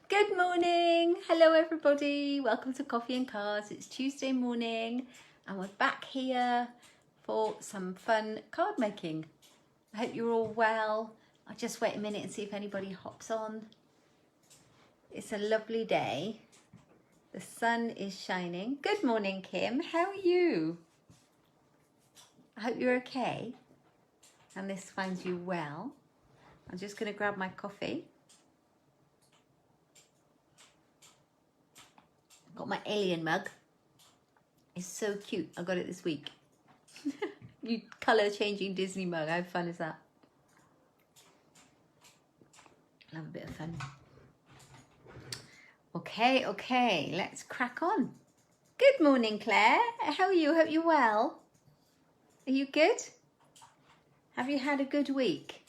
Good morning. Hello everybody. Welcome to Coffee and Cards. It's Tuesday morning and we're back here for some fun card making. I hope you're all well. I'll just wait a minute and see if anybody hops on. It's a lovely day. The sun is shining. Good morning, Kim. How are you? I hope you're okay and this finds you well. I'm just going to grab my coffee. Got my alien mug. It's so cute. I got it this week. New colour changing Disney mug. How fun is that? Love a bit of fun. Okay, let's crack on. Good morning, Claire. How are you? Hope you're well. Are you good? Have you had a good week?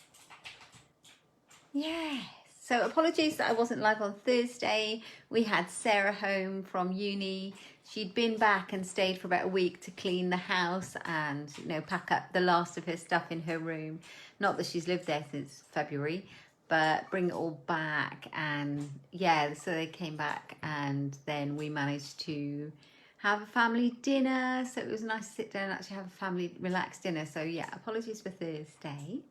Yes. So apologies that I wasn't live on Thursday. We had Sarah home from uni. She'd been back and stayed for about a week to clean the house and, pack up the last of her stuff in her room. Not that she's lived there since February, but bring it all back. And yeah, so they came back and then we managed to have a family dinner. So it was nice to sit down and actually have a family relaxed dinner. So yeah, apologies for Thursday.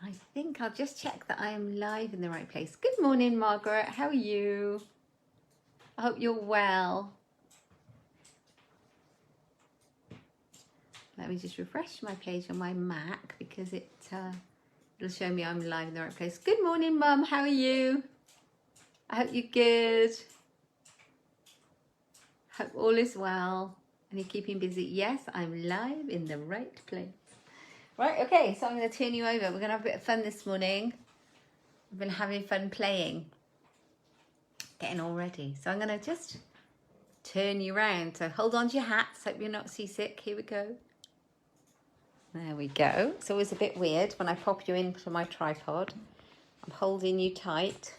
I think I'll just check that I am live in the right place. Good morning, Margaret. How are you? I hope you're well. Let me just refresh my page on my Mac because it'll show me I'm live in the right place. Good morning, Mum. How are you? I hope you're good. Hope all is well and you're keeping busy. Yes, I'm live in the right place. Right, okay, so I'm going to turn you over. We're going to have a bit of fun this morning. I've been having fun playing, getting all ready. So I'm going to just turn you around. So hold on to your hats. Hope you're not seasick. Here we go. There we go. It's always a bit weird when I pop you into my tripod. I'm holding you tight.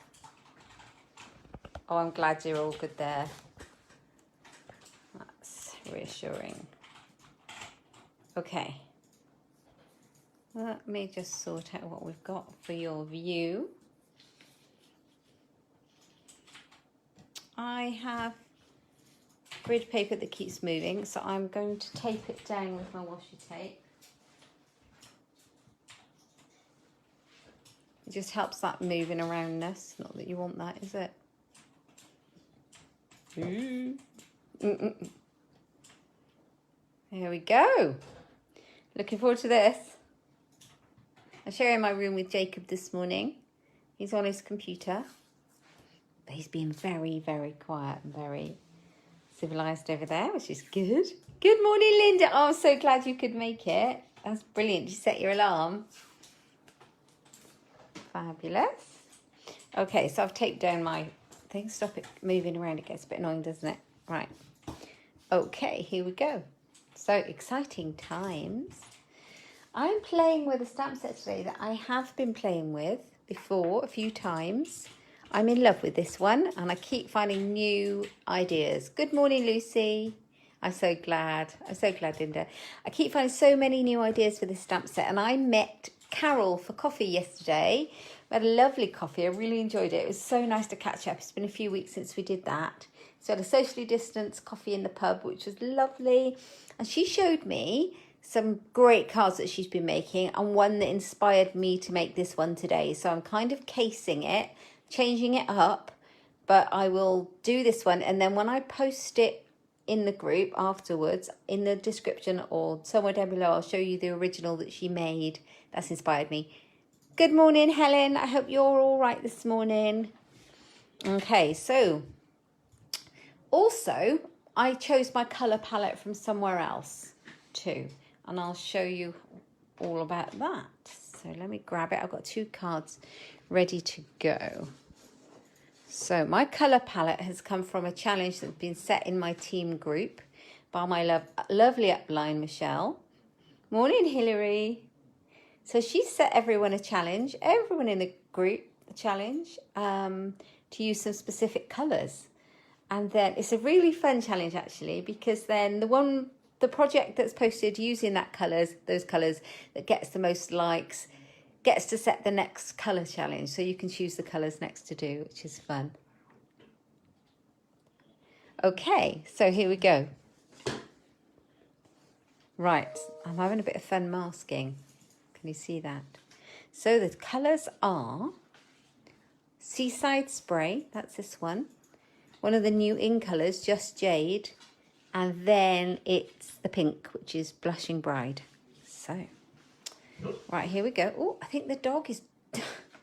Oh, I'm glad you're all good there. That's reassuring. Okay. Let me just sort out what we've got for your view. I have grid paper that keeps moving, so I'm going to tape it down with my washi tape. It just helps that moving aroundness. Not that you want that, is it? There we go. Looking forward to this. I'm sharing my room with Jacob this morning. He's on his computer. But he's been very, very quiet and very civilised over there, which is good. Good morning, Linda. Oh, I'm so glad you could make it. That's brilliant. Did you set your alarm? Fabulous. Okay, so I've taped down my thing. Stop it moving around. It gets a bit annoying, doesn't it? Right. Okay, here we go. So exciting times. I'm playing with a stamp set today that I have been playing with before a few times. I'm in love with this one and I keep finding new ideas. Good morning, Lucy. I'm so glad, Linda. I keep finding so many new ideas for this stamp set and I met Carol for coffee yesterday. We had a lovely coffee. I really enjoyed it. It was so nice to catch up. It's been a few weeks since we did that. So I had a socially distanced coffee in the pub, which was lovely. And she showed me some great cards that she's been making and one that inspired me to make this one today. So I'm kind of casing it, changing it up, but I will do this one. And then when I post it in the group afterwards, in the description or somewhere down below, I'll show you the original that she made that's inspired me. Good morning, Helen. I hope you're all right this morning. Okay, so also I chose my colour palette from somewhere else too. And I'll show you all about that. So let me grab it. I've got 2 cards ready to go. So my colour palette has come from a challenge that's been set in my team group by my lovely upline, Michelle. Morning, Hilary. So she set everyone a challenge, everyone in the group, a challenge to use some specific colours. And then it's a really fun challenge actually, because then the project that's posted using those colours that gets the most likes gets to set the next colour challenge. So you can choose the colours next to do, which is fun. Okay, so here we go. Right, I'm having a bit of fun masking. Can you see that? So the colours are Seaside Spray, that's this one. One of the new in colours, Just Jade. And then it's the pink, which is Blushing Bride. So, right, here we go. Oh, I think the dog is...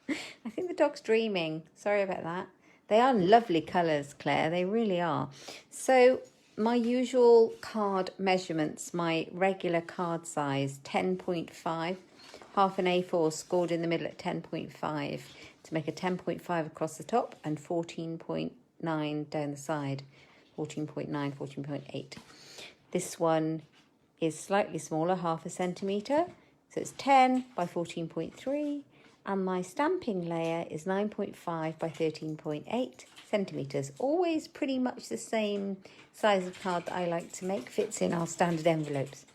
I think the dog's dreaming. Sorry about that. They are lovely colours, Claire. They really are. So, my usual card measurements, my regular card size, 10.5. Half an A4 scored in the middle at 10.5 to make a 10.5 across the top and 14.9 down the side. 14.9, 14.8. This one is slightly smaller, half a centimetre. So it's 10 by 14.3. And my stamping layer is 9.5 by 13.8 centimetres. Always pretty much the same size of card that I like to make. Fits in our standard envelopes.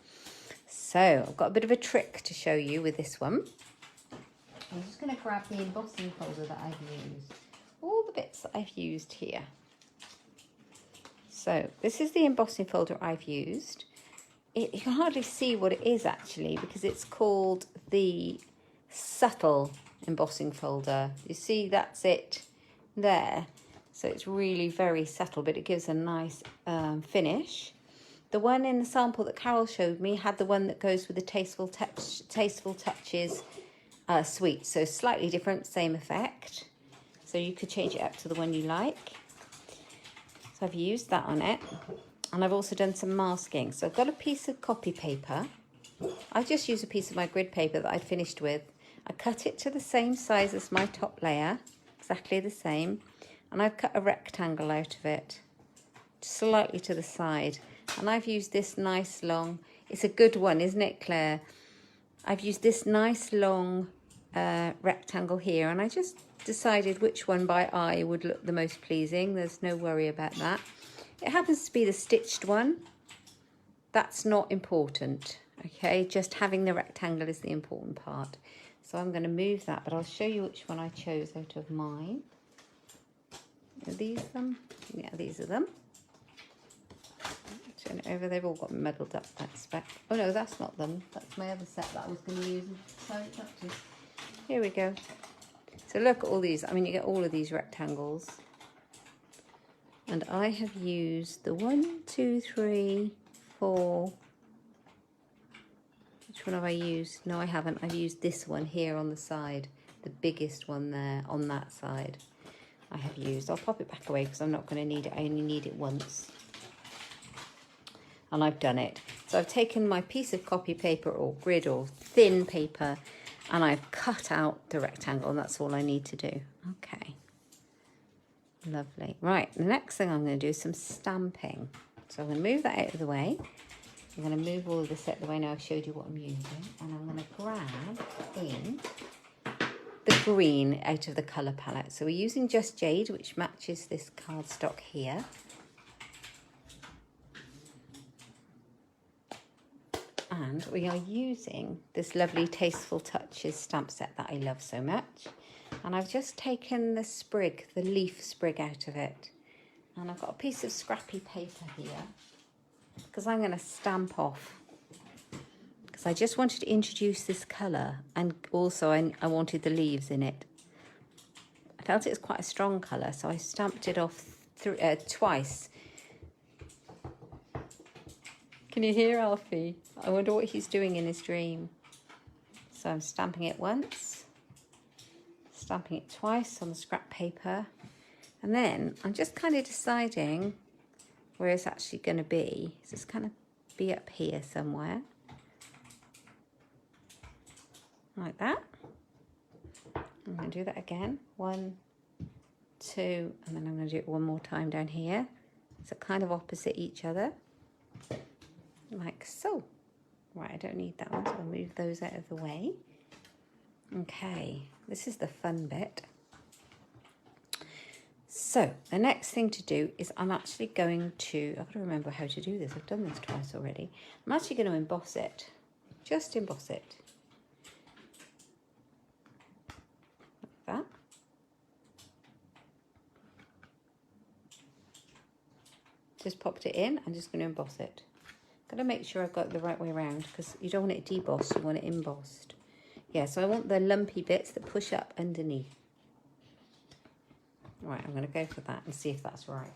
So I've got a bit of a trick to show you with this one. I'm just going to grab the embossing folder that I've used. All the bits that I've used here. So this is the embossing folder I've used. You can hardly see what it is actually because it's called the Subtle embossing folder. You see that's it there. So it's really very subtle, but it gives a nice finish. The one in the sample that Carol showed me had the one that goes with the Tasteful Touches suite. So slightly different, same effect. So you could change it up to the one you like. So I've used that on it. And I've also done some masking. So I've got a piece of copy paper. I just used a piece of my grid paper that I finished with. I cut it to the same size as my top layer, exactly the same. And I've cut a rectangle out of it, slightly to the side. And I've used this nice long, it's a good one, isn't it, Claire? I've used this nice long rectangle here, and I just decided which one by eye would look the most pleasing. There's no worry about that. It happens to be the stitched one. That's not important, okay? Just having the rectangle is the important part. So I'm going to move that, but I'll show you which one I chose out of mine. Are these them? Yeah, these are them. Turn it over. They've all got muddled up, I expect. Oh no, that's not them. That's my other set that I was going to use. Here we go. So look at all these. I mean, you get all of these rectangles. And I have used the 1, 2, 3, 4. Which one have I used? No, I haven't. I've used this one here on the side. The biggest one there on that side. I have used. I'll pop it back away because I'm not going to need it. I only need it once. And I've done it. So I've taken my piece of copy paper or grid or thin paper and I've cut out the rectangle, and that's all I need to do. Okay. Lovely. Right, the next thing I'm going to do is some stamping. So I'm going to move that out of the way. I'm going to move all of this out of the way now I've showed you what I'm using. And I'm going to grab in the green out of the colour palette. So we're using Just Jade, which matches this cardstock here. And we are using this lovely Tasteful Touches stamp set that I love so much. And I've just taken the sprig, the leaf sprig out of it. And I've got a piece of scrappy paper here because I'm going to stamp off. Because I just wanted to introduce this colour, and also I wanted the leaves in it. I felt it was quite a strong colour, so I stamped it off twice. Can you hear Alfie? I wonder what he's doing in his dream. So I'm stamping it once, stamping it twice on the scrap paper, and then I'm just kind of deciding where it's actually going to be. So it's kind of be up here somewhere. Like that. I'm going to do that again. 1, 2, and then I'm going to do it one more time down here. So kind of opposite each other. Like so. Right, I don't need that one, so I'll move those out of the way. Okay, this is the fun bit. So, the next thing to do is I'm actually going to, I've got to remember how to do this, I've done this twice already. I'm actually going to emboss it, just emboss it. just popped it in. I'm just going to emboss it. Got to make sure I've got it the right way around because you don't want it debossed, you want it embossed. Yeah, so I want the lumpy bits that push up underneath. Right, I'm going to go for that and see if that's right.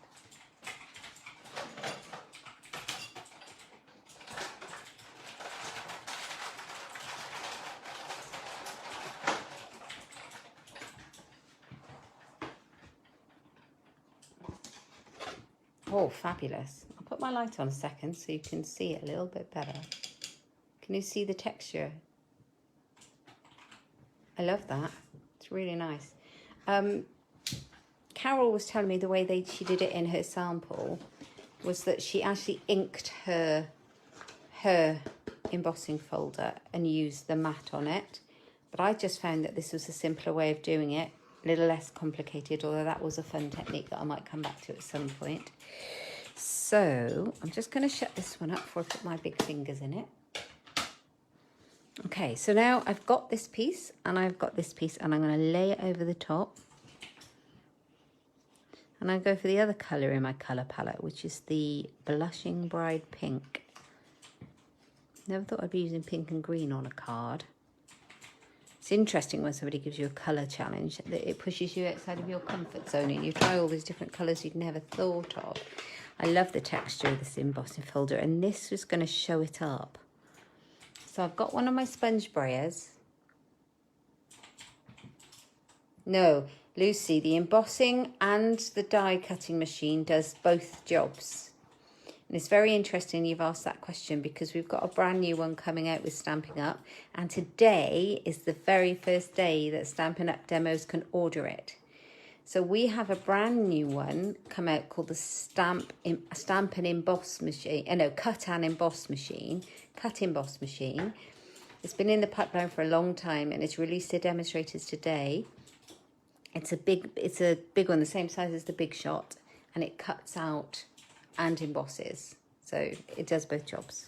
Oh, fabulous. I'll put my light on a second so you can see it a little bit better. Can you see the texture? I love that. It's really nice. Carol was telling me the way she did it in her sample was that she actually inked her embossing folder and used the mat on it. But I just found that this was a simpler way of doing it, a little less complicated, although that was a fun technique that I might come back to at some point. So I'm just going to shut this one up before I put my big fingers in it. Okay, so now I've got this piece and I've got this piece and I'm going to lay it over the top. And I go for the other colour in my colour palette, which is the Blushing Bride Pink. Never thought I'd be using pink and green on a card. It's interesting when somebody gives you a colour challenge, that it pushes you outside of your comfort zone and you try all these different colours you'd never thought of. I love the texture of this embossing folder, and this is going to show it up. So I've got one of my sponge brayers. No, Lucy, the embossing and the die cutting machine does both jobs. And it's very interesting you've asked that question because we've got a brand new one coming out with Stampin' Up. And today is the very first day that Stampin' Up demos can order it. So we have a brand new one come out called the Stamp and Emboss machine. Cut and Emboss machine. Cut Emboss machine. It's been in the pipeline for a long time and it's released to demonstrators today. It's a big one, the same size as the Big Shot, and it cuts out and embosses. So it does both jobs.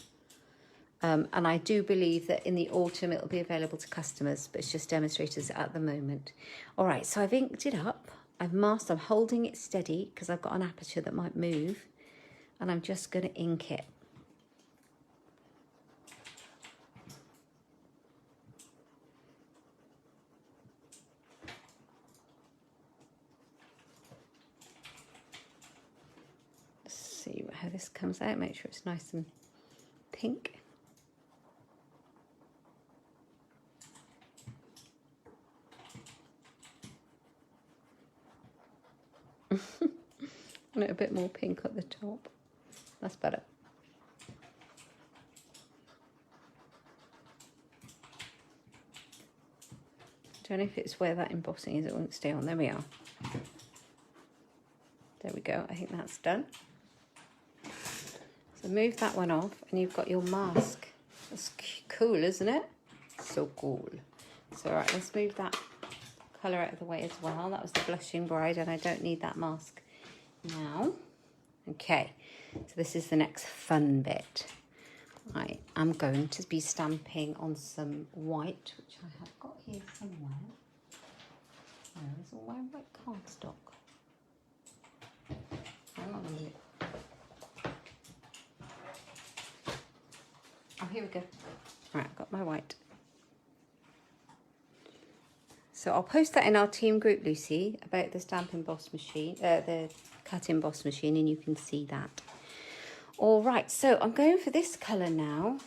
And I do believe that in the autumn it'll be available to customers, but it's just demonstrators at the moment. All right, so I've inked it up. I've masked, I'm holding it steady because I've got an aperture that might move, and I'm just going to ink it. Let's see how this comes out, make sure it's nice and pink. And a bit more pink at the top. That's better. Don't know if it's where that embossing is, it won't stay on. There we are. There we go, I think that's done. So move that one off and you've got your mask. That's cool, isn't it? So cool. So all right, let's move that colour out of the way as well. That was the Blushing Bride and I don't need that mask now. Okay, so this is the next fun bit. I am going to be stamping on some white, which I have got here somewhere. Where is all my white cardstock? Hang on a minute. Oh, here we go. Right, I've got my white. So I'll post that in our team group, Lucy, about the Stamp Emboss machine, the Cut Emboss machine, and you can see that. All right, so I'm going for this colour now.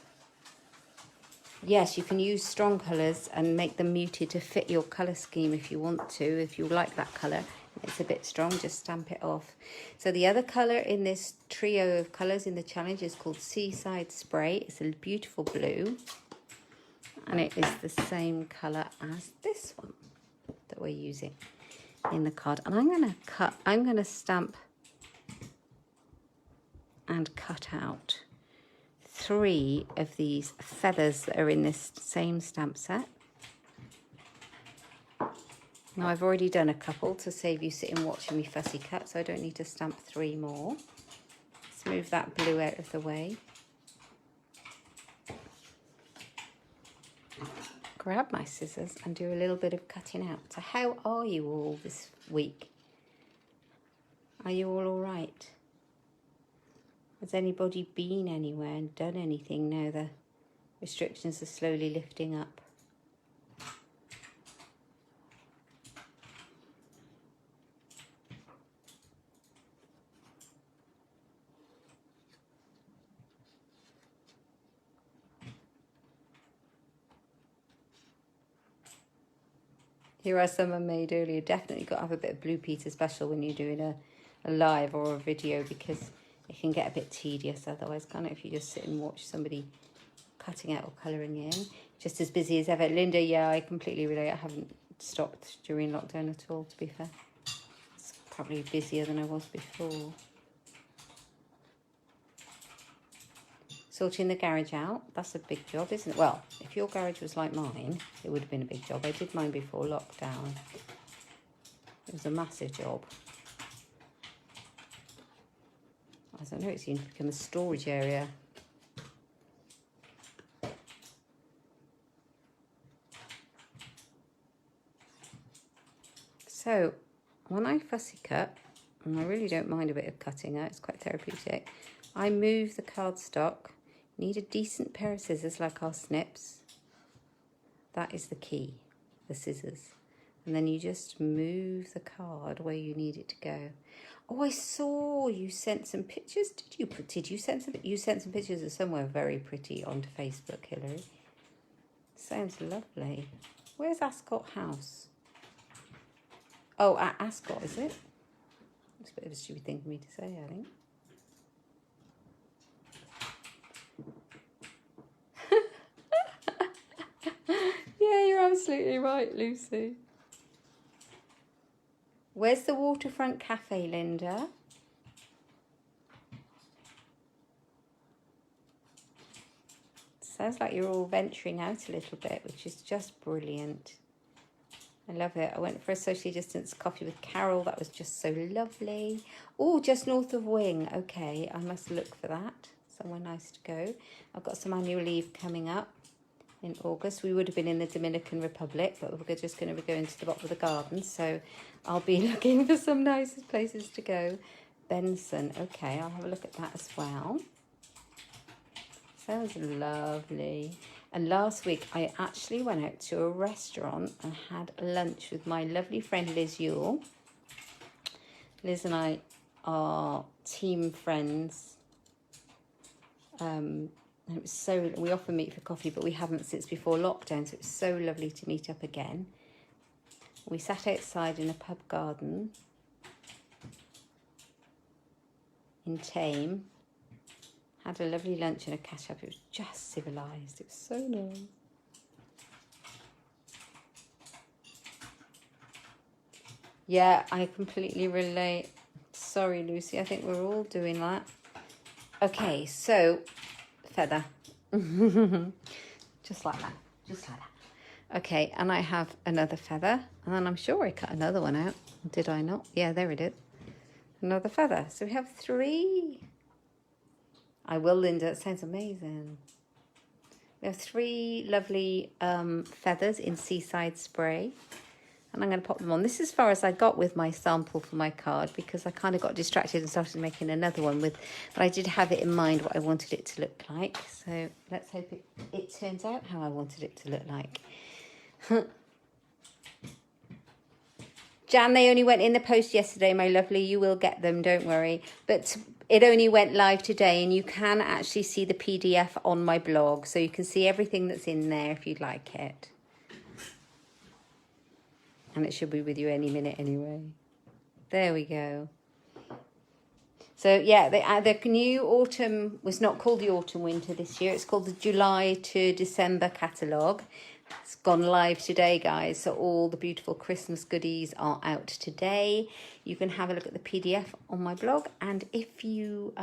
Yes, you can use strong colours and make them muted to fit your colour scheme if you want to. If you like that colour, it's a bit strong, just stamp it off. So the other colour in this trio of colours in the challenge is called Seaside Spray. It's a beautiful blue. And it is the same colour as this one that we're using in the card. And I'm going to stamp and cut out 3 of these feathers that are in this same stamp set. Now I've already done a couple to save you sitting watching me fussy cut, so I don't need to stamp 3 more. Let's move that blue out of the way. Grab my scissors and do a little bit of cutting out. So how are you all this week? Are you all right? Has anybody been anywhere and done anything now the restrictions are slowly lifting up? Here are some I made earlier. Definitely got to have a bit of Blue Peter special when you're doing a live or a video, because it can get a bit tedious otherwise, can't it? If you just sit and watch somebody cutting out or colouring in. Just as busy as ever. Linda, yeah, I completely relate. I haven't stopped during lockdown at all, to be fair. It's probably busier than I was before. Sorting the garage out, that's a big job, isn't it? Well, if your garage was like mine, it would have been a big job. I did mine before lockdown. It was a massive job. I don't know, it's going to become a storage area. So, when I fussy cut, and I really don't mind a bit of cutting out, it's quite therapeutic, I move the cardstock. Need a decent pair of scissors like our snips. That is the key, the scissors. And then you just move the card where you need it to go. Oh, I saw you sent some pictures. Did you send some? You sent some pictures of somewhere very pretty onto Facebook, Hilary. Sounds lovely. Where's Ascot House? Oh, at Ascot, is it? It's a bit of a stupid thing for me to say, I think. Yeah, you're absolutely right, Lucy. Where's the waterfront cafe, Linda? Sounds like you're all venturing out a little bit, which is just brilliant. I love it. I went for a socially distanced coffee with Carol. That was just so lovely. Oh, just north of Wing. Okay, I must look for that. Somewhere nice to go. I've got some annual leave coming up in August. We would have been in the Dominican Republic, but we're just going to be going to the bottom of the garden. So I'll be looking for some nice places to go. Benson. Okay, I'll have a look at that as well. Sounds lovely. And last week I actually went out to a restaurant and had lunch with my lovely friend Liz Yule. Liz and I are team friends. It was so, we often meet for coffee, but we haven't since before lockdown, so it was so lovely to meet up again. We sat outside in a pub garden in Tame. Had a lovely lunch and a catch up. It was just civilised. It was so nice. Yeah, I completely relate. Sorry, Lucy. I think we're all doing that. Okay, so feather. Just like that. Just like that. Okay, and I have another feather. And then I'm sure I cut another one out. Did I not? Yeah, there it is. Another feather. So we have 3. I will, Linda. It sounds amazing. We have 3 lovely feathers in Seaside Spray. And I'm going to pop them on. This is as far as I got with my sample for my card, because I kind of got distracted and started making another one with, but I did have it in mind what I wanted it to look like. So let's hope it turns out how I wanted it to look like. Jan, they only went in the post yesterday, my lovely. You will get them, don't worry. But it only went live today, and you can actually see the PDF on my blog. So you can see everything that's in there if you'd like it. And it should be with you any minute anyway. There we go. So yeah, the new autumn was not called the autumn winter this year. It's called the July to December catalogue. It's gone live today, guys. So all the beautiful Christmas goodies are out today. You can have a look at the PDF on my blog. And if you,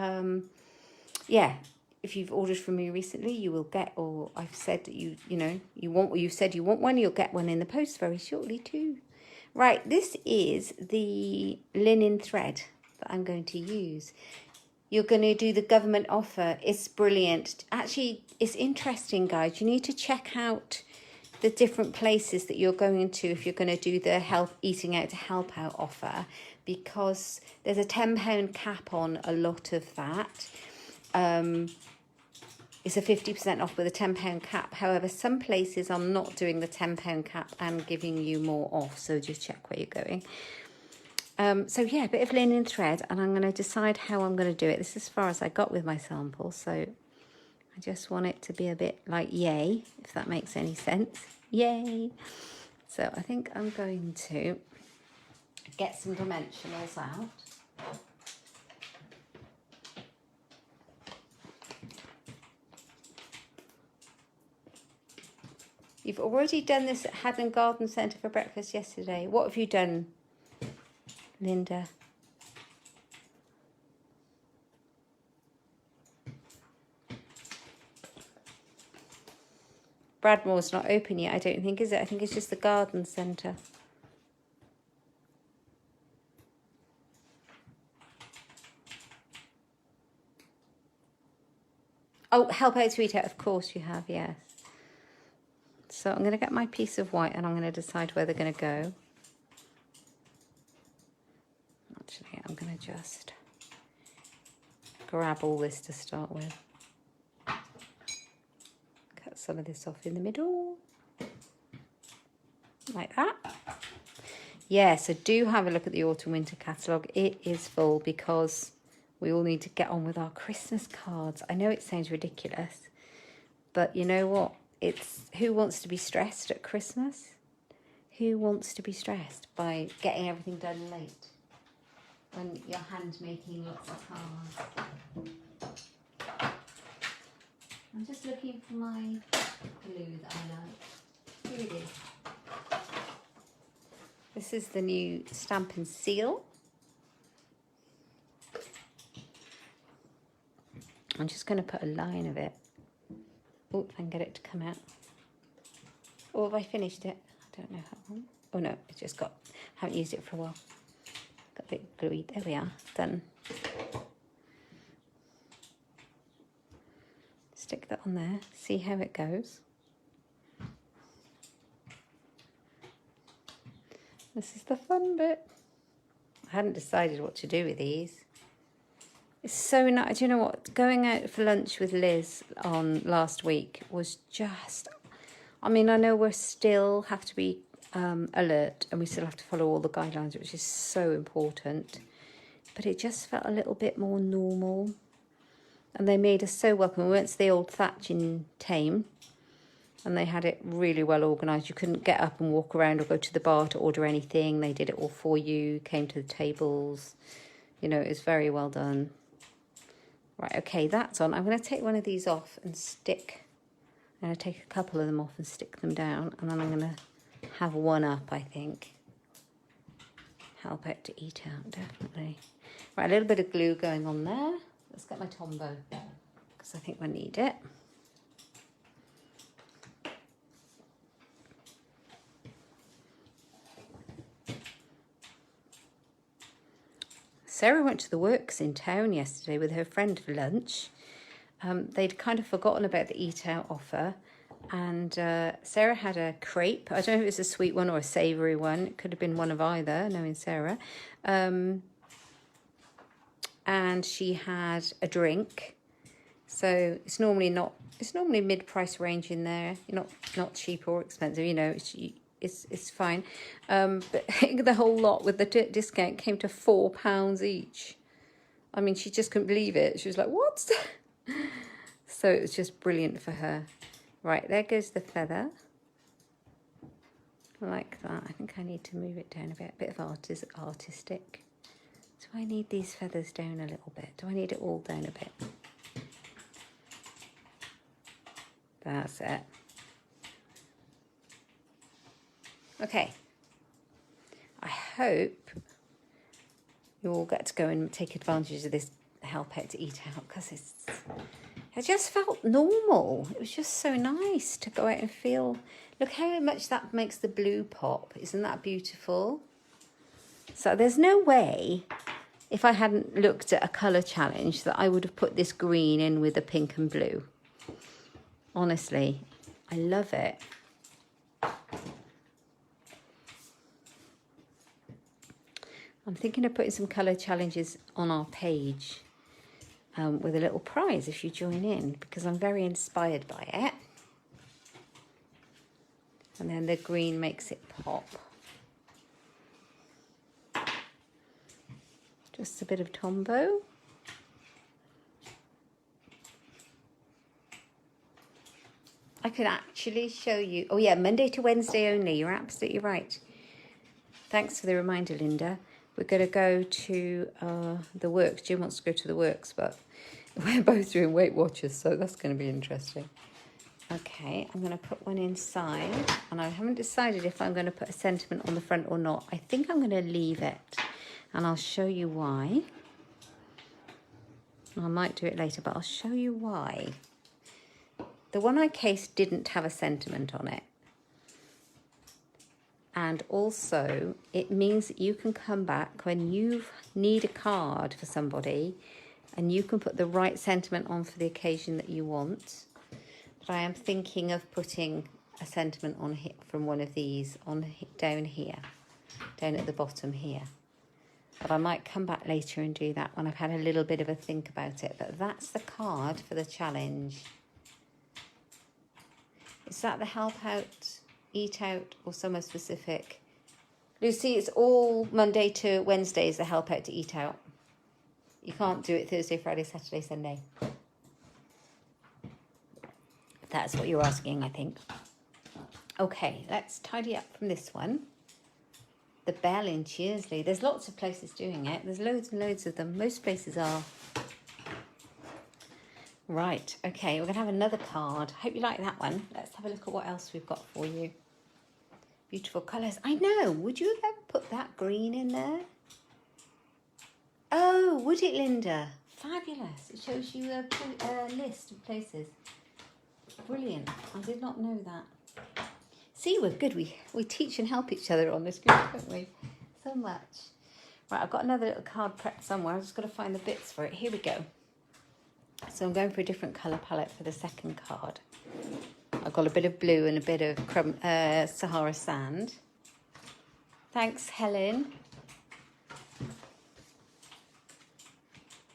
if you've ordered from me recently, you will get, or I've said that you want, you said you want one, you'll get one in the post very shortly too. Right, this is the linen thread that I'm going to use. You're going to do the government offer. It's brilliant. Actually, it's interesting, guys. You need to check out the different places that you're going to if you're going to do the eating out to help out offer, because there's a £10 cap on a lot of that. it's a 50% off with a £10 cap. However, some places are not doing the £10 cap and giving you more off. So just check where you're going. So yeah, a bit of linen thread, and I'm going to decide how I'm going to do it. This is as far as I got with my sample. So I just want it to be a bit like yay, if that makes any sense. Yay. So I think I'm going to get some dimensionals out. You've already done this at Haddon Garden Centre for breakfast yesterday. What have you done, Linda? Bradmore's not open yet, I don't think, is it? I think it's just the garden centre. Oh, help out to eat out, of course you have, yes. So I'm going to get my piece of white and I'm going to decide where they're going to go. Actually, I'm going to just grab all this to start with. Cut some of this off in the middle. Like that. Yeah, so do have a look at the autumn winter catalogue. It is full because we all need to get on with our Christmas cards. I know it sounds ridiculous, but you know what? It's who wants to be stressed at Christmas? Who wants to be stressed by getting everything done late when you're hand making lots of cards? I'm just looking for my glue that I like. Here it is. This is the new Stampin' Seal. I'm just going to put a line of it. Oh, if I can get it to come out. Or have I finished it? I don't know how long. Oh no, it's just got, haven't used it for a while. Got a bit gluey. There we are, done. Stick that on there, see how it goes. This is the fun bit. I hadn't decided what to do with these. It's so nice. Do you know what? Going out for lunch with Liz on last week was just... I mean, I know we still have to be alert and we still have to follow all the guidelines, which is so important. But it just felt a little bit more normal. And they made us so welcome. We went to the old Thatch in Tame. And they had it really well organised. You couldn't get up and walk around or go to the bar to order anything. They did it all for you, came to the tables. You know, it was very well done. Right, okay, that's on. I'm going to take one of these off and stick. I'm going to take a couple of them off and stick them down. And then I'm going to have one up, I think. Help out to eat out, definitely. Right, a little bit of glue going on there. Let's get my Tombow, because I think we need it. Sarah went to the works in town yesterday with her friend for lunch. They'd kind of forgotten about the eat out offer, and Sarah had a crepe. I don't know if it was a sweet one or a savoury one. It could have been one of either, knowing Sarah. And she had a drink. So it's normally mid-price range in there. You're not cheap or expensive, you know. It's fine. But the whole lot with the discount came to £4 each. I mean, she just couldn't believe it. She was like, what? So it was just brilliant for her. Right, there goes the feather. Like that. I think I need to move it down a bit of artistic. Do I need these feathers down a little bit? Do I need it all down a bit? That's it. Okay, I hope you all get to go and take advantage of this help out to eat out, because it just felt normal. It was just so nice to go out and feel, look how much that makes the blue pop. Isn't that beautiful? So there's no way, if I hadn't looked at a colour challenge, that I would have put this green in with the pink and blue. Honestly, I love it. I'm thinking of putting some colour challenges on our page. with a little prize if you join in, because I'm very inspired by it. And then the green makes it pop. Just a bit of Tombow. I could actually show you. Oh yeah, Monday to Wednesday only. You're absolutely right. Thanks for the reminder, Linda. We're going to go to the works. Jim wants to go to the works, but we're both doing Weight Watchers, so that's going to be interesting. Okay, I'm going to put one inside, and I haven't decided if I'm going to put a sentiment on the front or not. I think I'm going to leave it, and I'll show you why. I might do it later, but I'll show you why. The one I cased didn't have a sentiment on it. And also, it means that you can come back when you need a card for somebody, and you can put the right sentiment on for the occasion that you want. But I am thinking of putting a sentiment on here from one of these on down here, down at the bottom here. But I might come back later and do that when I've had a little bit of a think about it. But that's the card for the challenge. Is that the help out, eat out, or somewhere specific? Lucy, it's all Monday to Wednesday is the help out to eat out. You can't do it Thursday, Friday, Saturday, Sunday. That's what you're asking, I think. Okay, let's tidy up from this one. The bell in Cheersley. There's lots of places doing it. There's loads and loads of them. Most places are. Right, okay, we're going to have another card. Hope you like that one. Let's have a look at what else we've got for you. Beautiful colours. I know, would you have ever put that green in there? Oh, would it, Linda? Fabulous. It shows you a list of places. Brilliant. I did not know that. See, we're good. We teach and help each other on this group, don't we? So much. Right, I've got another little card prepped somewhere. I've just got to find the bits for it. Here we go. So I'm going for a different colour palette for the second card. I've got a bit of blue and a bit of Sahara sand. Thanks, Helen.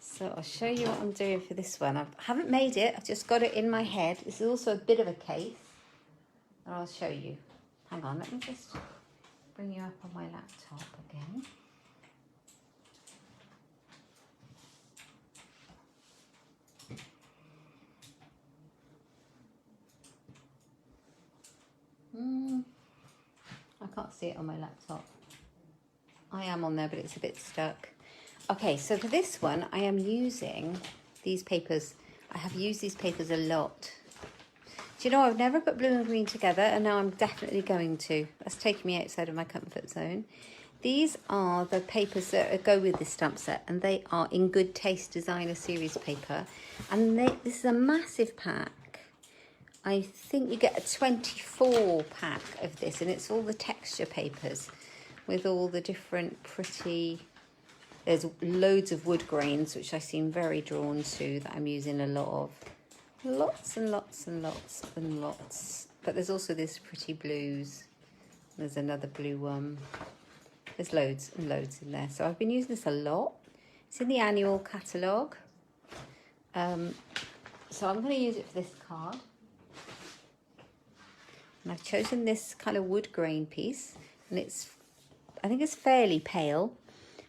So I'll show you what I'm doing for this one. I haven't made it. I've just got it in my head. This is also a bit of a case. And I'll show you. Hang on, let me just bring you up on my laptop again. I can't see it on my laptop. I am on there, but it's a bit stuck. Okay, so for this one, I am using these papers. I have used these papers a lot. Do you know, I've never put blue and green together, and now I'm definitely going to. That's taking me outside of my comfort zone. These are the papers that go with this stamp set, and they are In Good Taste Designer Series paper. And this is a massive pack. I think you get a 24 pack of this, and it's all the texture papers with all the different pretty... There's loads of wood grains, which I seem very drawn to, that I'm using a lot of. Lots and lots and lots and lots. But there's also this pretty blues. There's another blue one. There's loads and loads in there. So I've been using this a lot. It's in the annual catalogue. So I'm going to use it for this card. And I've chosen this kind of wood grain piece. And I think it's fairly pale.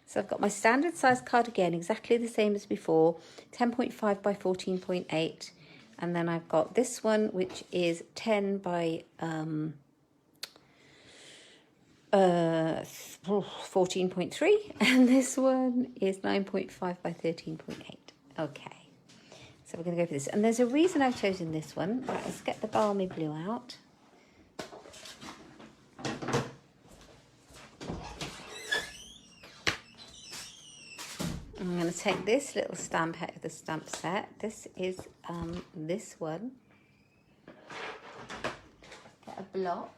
So I've got my standard size card again, exactly the same as before. 10.5 by 14.8. And then I've got this one, which is 10 by 14.3. And this one is 9.5 by 13.8. Okay. So we're going to go for this. And there's a reason I've chosen this one. Right, let's get the balmy blue out. I'm going to take this little stamp out of the stamp set. This is this one. Get a block.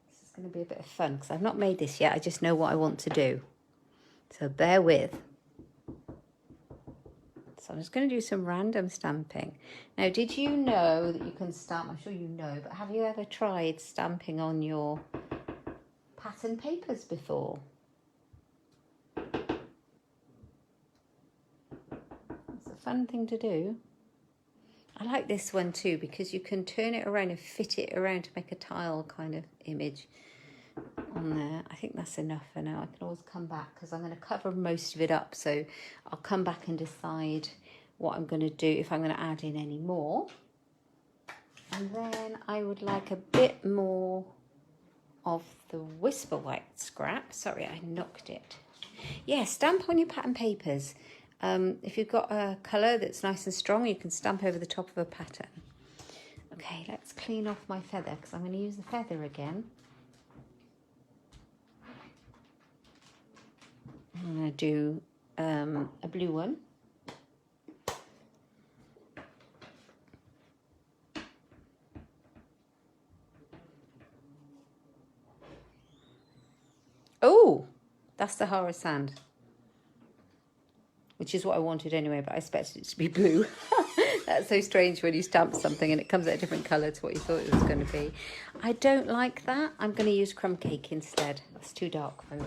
This is going to be a bit of fun because I've not made this yet. I just know what I want to do. So bear with. So I'm just going to do some random stamping. Now, did you know that you can stamp? I'm sure you know, but have you ever tried stamping on your pattern papers before? It's a fun thing to do. I like this one too because you can turn it around and fit it around to make a tile kind of image on there. I think that's enough for now. I can always come back because I'm going to cover most of it up, so I'll come back and decide what I'm going to do, if I'm going to add in any more. And then I would like a bit more of the Whisper White scrap. Sorry, I knocked it. Yeah, stamp on your pattern papers. If you've got a colour that's nice and strong, you can stamp over the top of a pattern. Okay, let's clean off my feather because I'm going to use the feather again. I'm going to do a blue one. Oh, that's the Hara sand, which is what I wanted anyway, but I expected it to be blue. That's so strange when you stamp something and it comes out a different colour to what you thought it was going to be. I don't like that. I'm going to use crumb cake instead. It's too dark for me.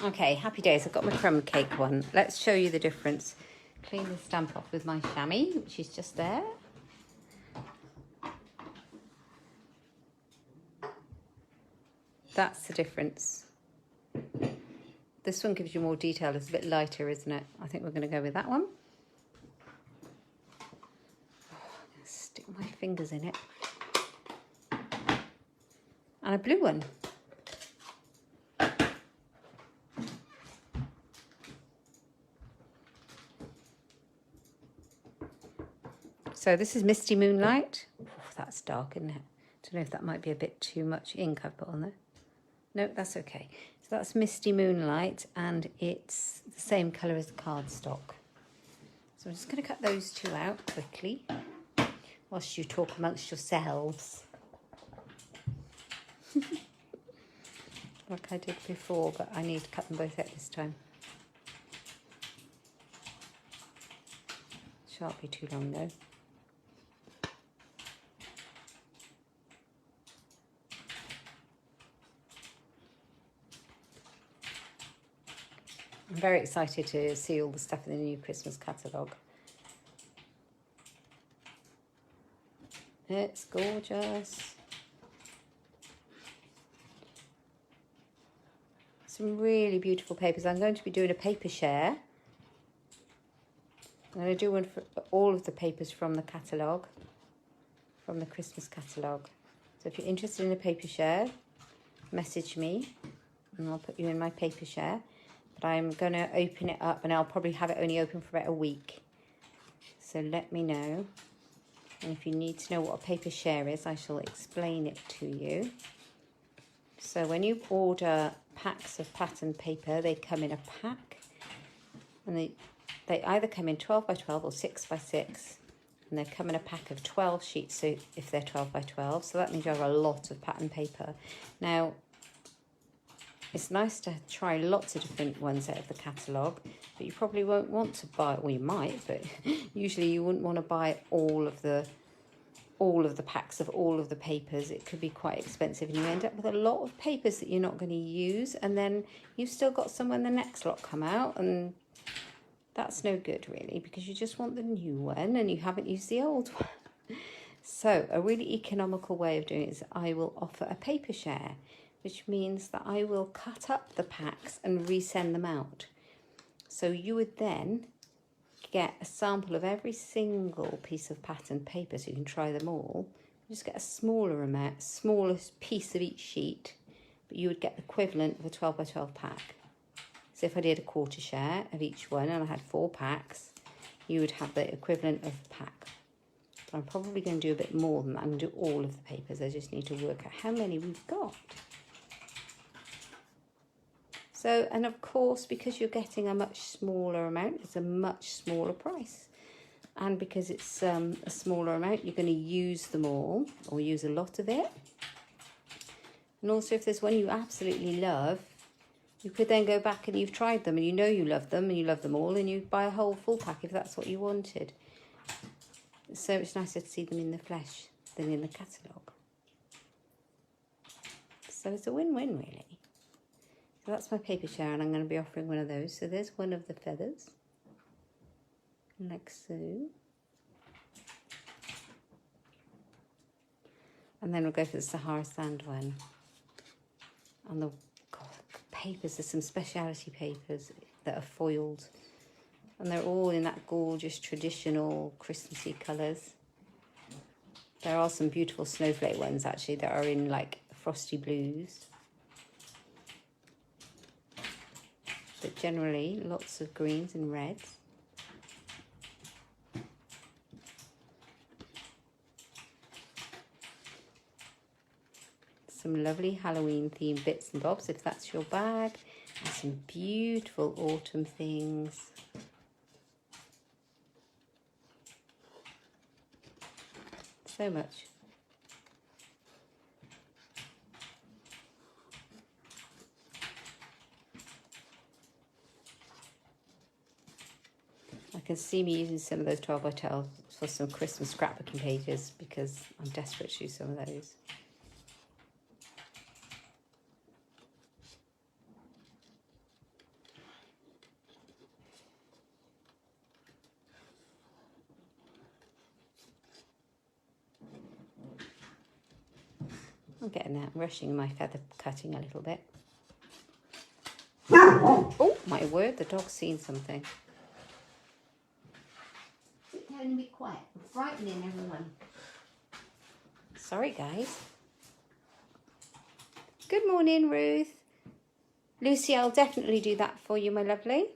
Okay, happy days. I've got my crumb cake one. Let's show you the difference. Clean the stamp off with my chamois, which is just there. That's the difference. This one gives you more detail. It's a bit lighter, isn't it? I think we're going to go with that one. Oh, I'm going to stick my fingers in it. And a blue one. So this is Misty Moonlight. Oh, that's dark, isn't it? I don't know if that might be a bit too much ink I've put on there. No, that's okay. So that's Misty Moonlight, and it's the same colour as the cardstock. So I'm just going to cut those two out quickly whilst you talk amongst yourselves. Like I did before, but I need to cut them both out this time. Shan't be too long though. I'm very excited to see all the stuff in the new Christmas catalogue. It's gorgeous. Some really beautiful papers. I'm going to be doing a paper share. I'm going to do one for all of the papers from the catalogue, from the Christmas catalogue. So if you're interested in a paper share, message me and I'll put you in my paper share. But I'm going to open it up and I'll probably have it only open for about a week. So let me know. And if you need to know what a paper share is, I shall explain it to you. So when you order packs of pattern paper, they come in a pack. And they either come in 12 by 12 or 6 by 6. And they come in a pack of 12 sheets, so if they're 12 by 12. So that means you have a lot of pattern paper. Now, it's nice to try lots of different ones out of the catalogue, but you probably won't want to buy, well you might, but usually you wouldn't want to buy all of the packs of all of the papers. It could be quite expensive and you end up with a lot of papers that you're not going to use, and then you've still got some when the next lot come out, and that's no good really, because you just want the new one and you haven't used the old one. So a really economical way of doing it is I will offer a paper share, which means that I will cut up the packs and resend them out. So you would then get a sample of every single piece of pattern paper so you can try them all. You just get a smaller amount, smallest piece of each sheet, but you would get the equivalent of a 12 by 12 pack. So if I did a quarter share of each one and I had 4 packs, you would have the equivalent of the pack. But I'm probably going to do a bit more than that. I'm going to do all of the papers. I just need to work out how many we've got. So, and of course, because you're getting a much smaller amount, it's a much smaller price. And because it's a smaller amount, you're going to use them all, or use a lot of it. And also, if there's one you absolutely love, you could then go back and you've tried them and you know you love them and you love them all, and you buy a whole full pack if that's what you wanted. It's so much nicer to see them in the flesh than in the catalogue. So it's a win-win, really. So that's my paper share, and I'm going to be offering one of those. So there's one of the feathers, like so. And then we'll go for the Sahara Sand one. And the papers, there's some speciality papers that are foiled. And they're all in that gorgeous traditional Christmassy colours. There are some beautiful snowflake ones actually that are in like frosty blues. But generally lots of greens and reds. Some lovely Halloween themed bits and bobs if that's your bag. And some beautiful autumn things. So much. I can see me using some of those 12 by 12 for some Christmas scrapbooking pages because I'm desperate to use some of those. I'm getting there. I'm rushing my feather cutting a little bit. Oh, my word, the dog's seen something. Sit down and be quiet. I'm frightening everyone. Sorry, guys. Good morning, Ruth. Lucy, I'll definitely do that for you, my lovely.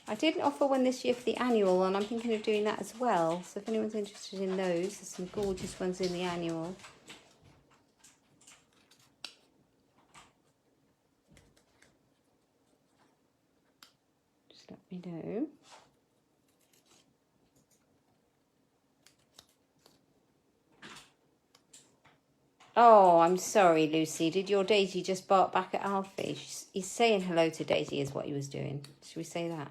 I didn't offer one this year for the annual, and I'm thinking of doing that as well. So if anyone's interested in those, there's some gorgeous ones in the annual. Just let me know. Oh, I'm sorry, Lucy. Did your Daisy just bark back at Alfie? He's saying hello to Daisy is what he was doing. Should we say that?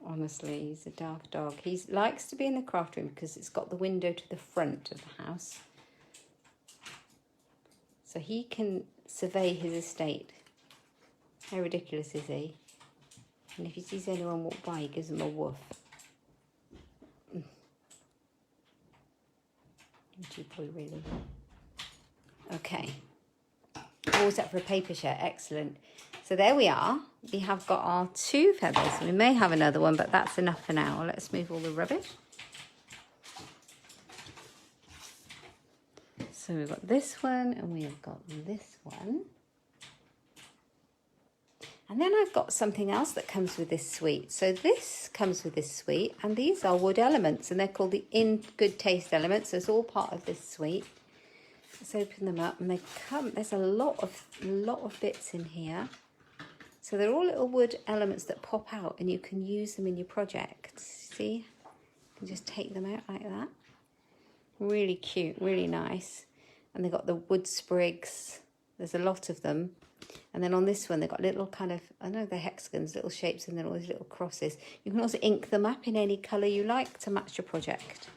Honestly, he's a daft dog. He likes to be in the craft room because it's got the window to the front of the house. So he can survey his estate. How ridiculous is he? And if he sees anyone walk by, he gives them a woof. Naughty boy, really. Okay. All set for a paper share. Excellent. So there we are. We have got our 2 feathers. We may have another one, but that's enough for now. Let's move all the rubbish. So we've got this one and we've got this one. And then I've got something else that comes with this suite. So this comes with this suite, and these are wood elements, and they're called the In Good Taste elements. So it's all part of this suite. Let's open them up, and they come. There's a lot of bits in here. So they're all little wood elements that pop out, and you can use them in your projects. See, you can just take them out like that. Really cute, really nice. And they've got the wood sprigs. There's a lot of them. And then on this one, they've got little kind of, I know they're hexagons, little shapes, and then all these little crosses. You can also ink them up in any colour you like to match your project.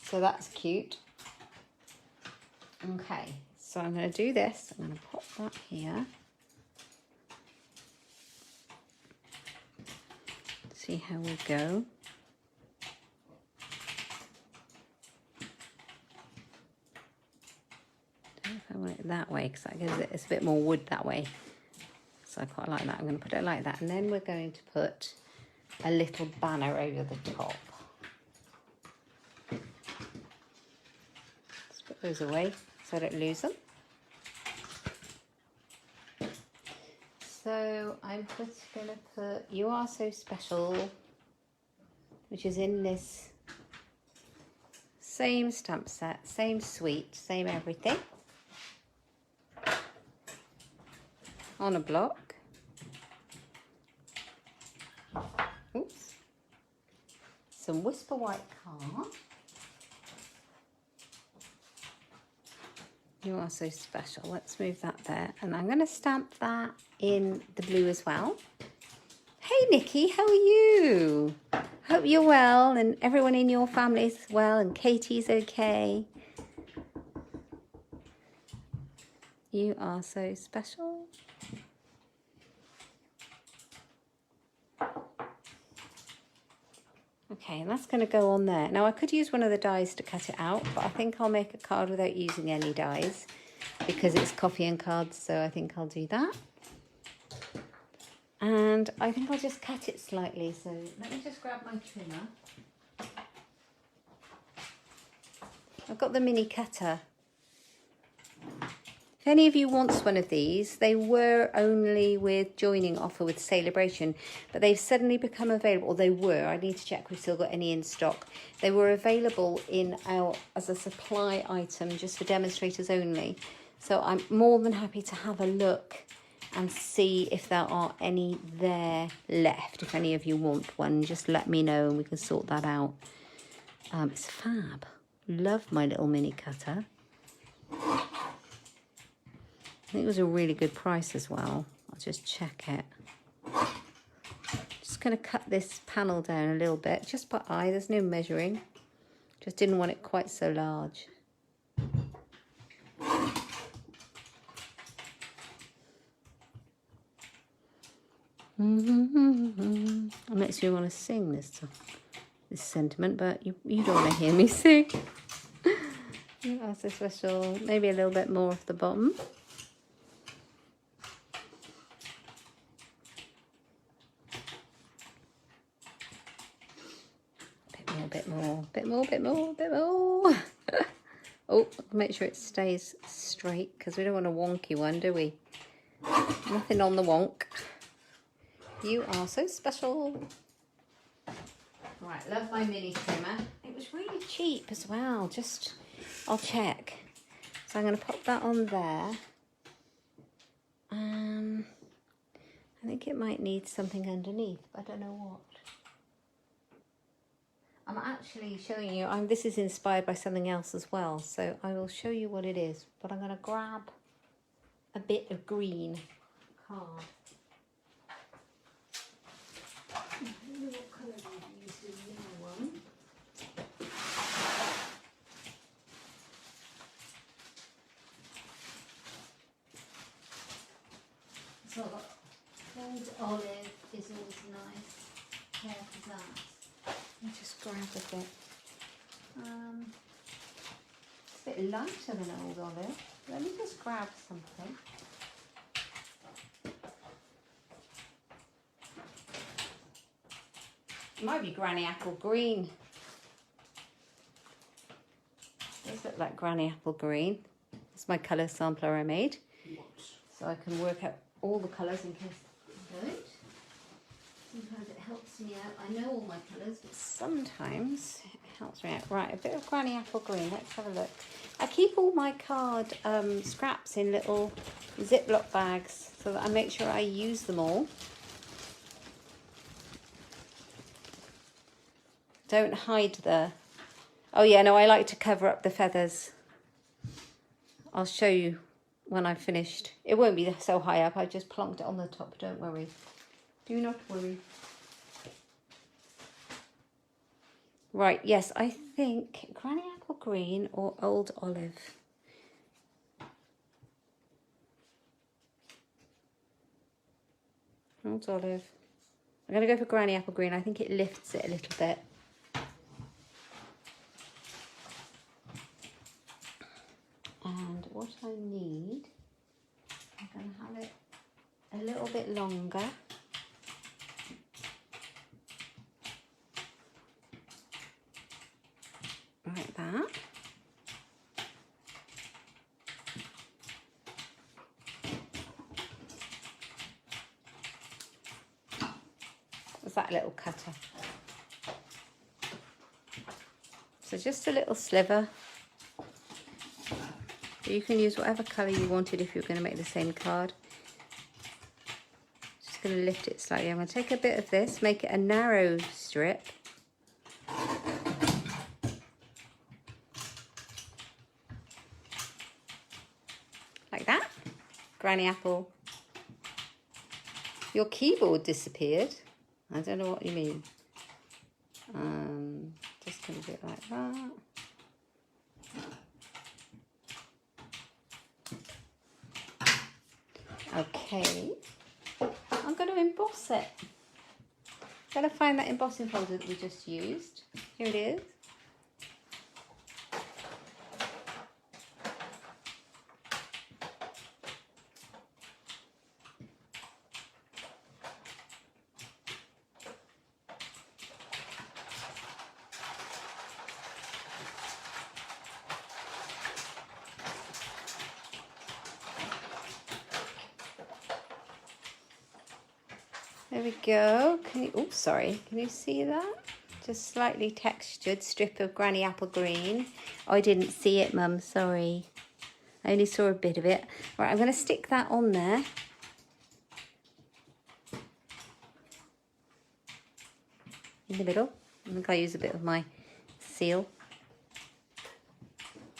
So that's cute. Okay, so I'm going to do this. I'm going to pop that here. See how we go. I want it that way because that gives it, it's a bit more wood that way. So I quite like that. I'm going to put it like that. And then we're going to put a little banner over the top. Let's put those away so I don't lose them. So I'm just going to put You Are So Special, which is in this Same stamp set, same suite, same everything. On a block. Oops. Some Whisper White card. You are so special. Let's move that there. And I'm going to stamp that in the blue as well. Hey Nikki, how are you? Hope you're well and everyone in your family is well and Katie's okay. You are so special. Okay, and that's going to go on there. Now I could use one of the dies to cut it out, but I think I'll make a card without using any dies because it's coffee and cards, so I think I'll do that. And I think I'll just cut it slightly, so let me just grab my trimmer. I've got the mini cutter. If any of you wants one of these, they were only with joining offer with Celebration, but they've suddenly become available. Or they were, I need to check we've still got any in stock. They were available in our as a supply item just for demonstrators only. So I'm more than happy to have a look and see if there are any there left. If any of you want one, just let me know and we can sort that out. It's fab. Love my little mini cutter. I think it was a really good price as well. I'll just check it. Just going to cut this panel down a little bit, just by eye. There's no measuring. Just didn't want it quite so large. It makes me want to sing this sentiment, but you don't want to hear me sing. You are so special. Maybe a little bit more off the bottom. Bit more. Oh, make sure it stays straight because we don't want a wonky one, do we? Nothing on the wonk. You are so special. Right, love my mini trimmer. It was really cheap as well. I'll check. So I'm going to pop that on there. I think it might need something underneath, but I don't know what. I'm actually showing you, this is inspired by something else as well, so I will show you what it is. But I'm going to grab a bit of green card. I don't know what colour we've used in the yellow one. So old olive is always nice. Hair for that. Let me just grab a bit. It's a bit lighter than old olive. Let me just grab something. It might be Granny Apple Green. Does look like Granny Apple Green. It's my colour sampler I made. So I can work out all the colours in case I don't. Sometimes it helps me out. I know all my colours, but sometimes it helps me out. Right, a bit of Granny Apple Green. Let's have a look. I keep all my card scraps in little Ziploc bags so that I make sure I use them all. Don't hide the... Oh yeah, no, I like to cover up the feathers. I'll show you when I've finished. It won't be so high up. I just plonked it on the top. Don't worry. Do not worry. Right, yes, I think Granny Apple Green or Old Olive. Old Olive. I'm going to go for Granny Apple Green. I think it lifts it a little bit. And what I need, I'm going to have it a little bit longer. Like that. Was that little cutter? It's So just a little sliver. You can use whatever colour you wanted if you're going to make the same card. Just going to lift it slightly. I'm going to take a bit of this, make it a narrow strip. Like that. Granny apple. Your keyboard disappeared. I don't know what you mean. Just going to do it like that. Okay, I'm going to emboss it. I'm going to find that embossing folder that we just used. Here it is. There we go. Can you, oh, sorry. Can you see that? Just slightly textured strip of Granny Apple Green. Oh, I didn't see it, Mum. Sorry. I only saw a bit of it. Right, I'm going to stick that on there. In the middle. I think I'll use a bit of my seal.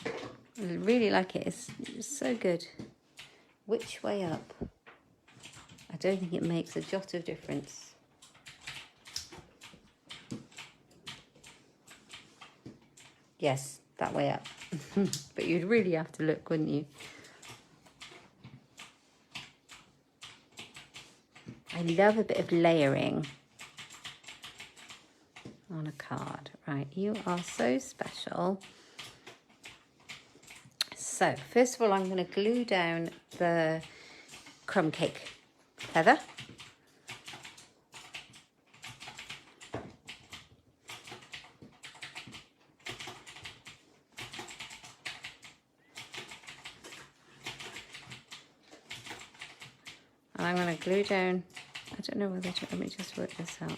I really like it. It's so good. Which way up? I don't think it makes a jot of difference. Yes, that way up. But you'd really have to look, wouldn't you? I love a bit of layering on a card. Right, you are so special. So, first of all, I'm going to glue down the crumb cake feather. And I'm going to glue down, I don't know whether to, let me just work this out.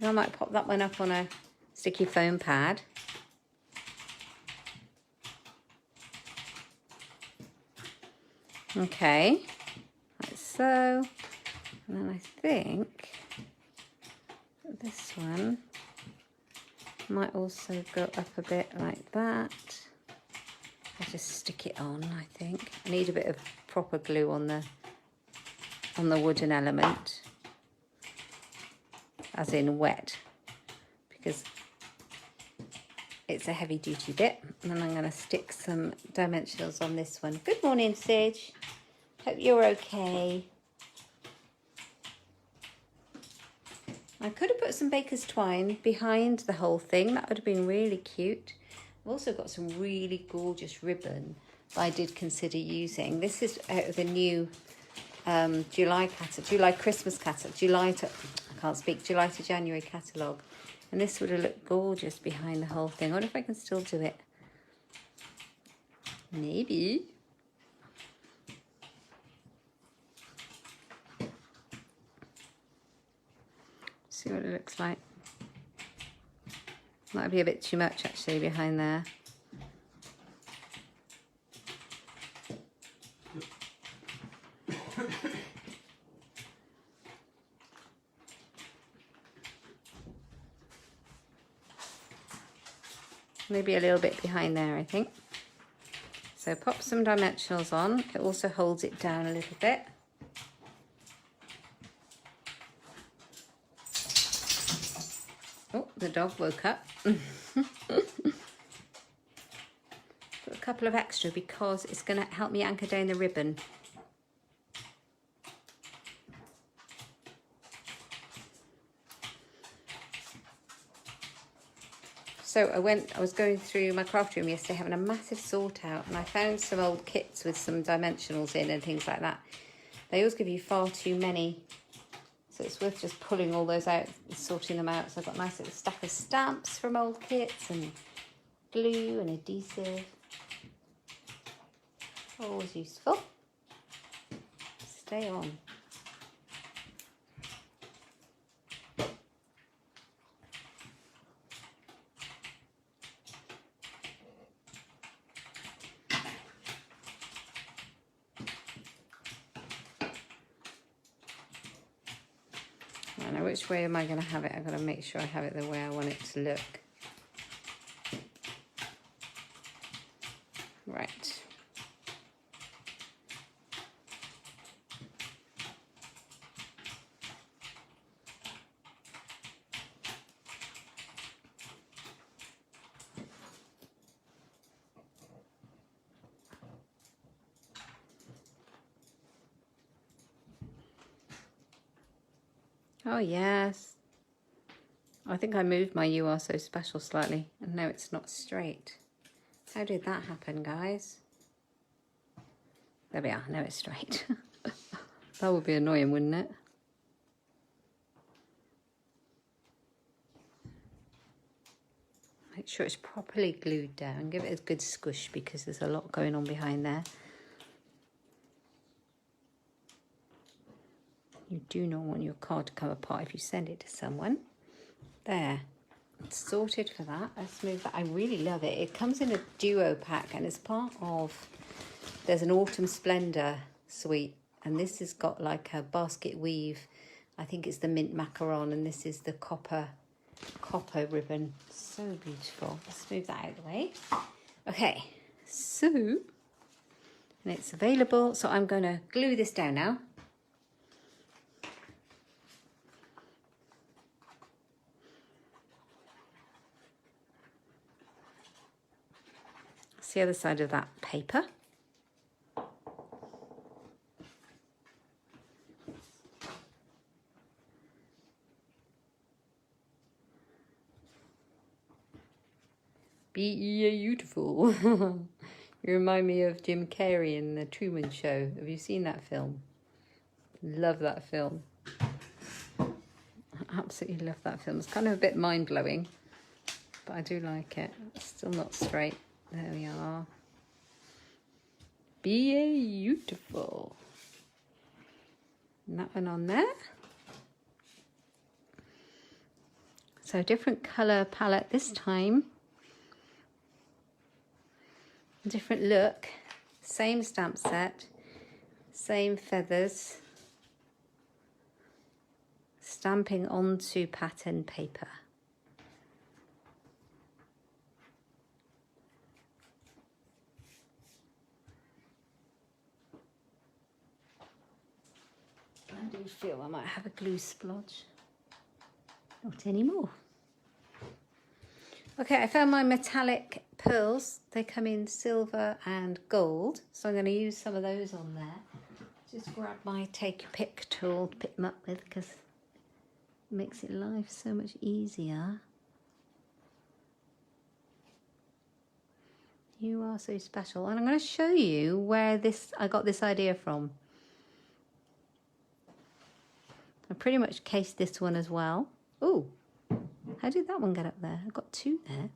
I might pop that one up on a sticky foam pad. Okay, like so. And then I think this one might also go up a bit like that. I'll just stick it on, I think. I need a bit of proper glue on the wooden element. As in wet, because it's a heavy duty bit. And then I'm going to stick some dimensionals on this one. Good morning, Sage. Hope you're okay. I could have put some baker's twine behind the whole thing. That would have been really cute. I've also got some really gorgeous ribbon that I did consider using. This is out of the new July Christmas catalogue, July to January catalogue, and this would have looked gorgeous behind the whole thing. I wonder if I can still do it. Maybe. See what it looks like. Might be a bit too much actually behind there. Maybe a little bit behind there, I think. So pop some dimensionals on. It also holds it down a little bit. Oh, the dog woke up. Put a couple of extra because it's going to help me anchor down the ribbon. So I was going through my craft room yesterday having a massive sort out, and I found some old kits with some dimensionals in and things like that. They always give you far too many, so it's worth just pulling all those out and sorting them out. So I've got a nice little stack of stamps from old kits and glue and adhesive. Always useful. Stay on. I know which way am I going to have it. I've got to make sure I have it the way I want it to look. Right. Oh yes. I think I moved my You Are So Special slightly, and now it's not straight. How did that happen, guys? There we are, now it's straight. That would be annoying, wouldn't it? Make sure it's properly glued down. Give it a good squish because there's a lot going on behind there. You do not want your card to come apart if you send it to someone. There, it's sorted for that. Let's move that. I really love it. It comes in a duo pack and it's part of, there's an Autumn Splendor suite, and this has got like a basket weave. I think it's the mint macaron, and this is the copper ribbon. So beautiful. Let's move that out of the way. Okay, so, and it's available. So I'm going to glue this down now. That's the other side of that paper. Beautiful. You remind me of Jim Carrey in The Truman Show. Have you seen that film? Love that film. I absolutely love that film. It's kind of a bit mind-blowing, but I do like it. It's still not straight. There we are. Beautiful. And that one on there. So different colour palette this time. Different look. Same stamp set. Same feathers. Stamping onto pattern paper. I do feel I might have a glue splodge. Not anymore. Okay, I found my metallic pearls. They come in silver and gold, so I'm going to use some of those on there. Just grab my take your pick tool to pick them up with, because it makes it life so much easier. You Are So Special. And I'm going to show you where I got this idea from. I pretty much cased this one as well. Ooh, how did that one get up there? I've got two there.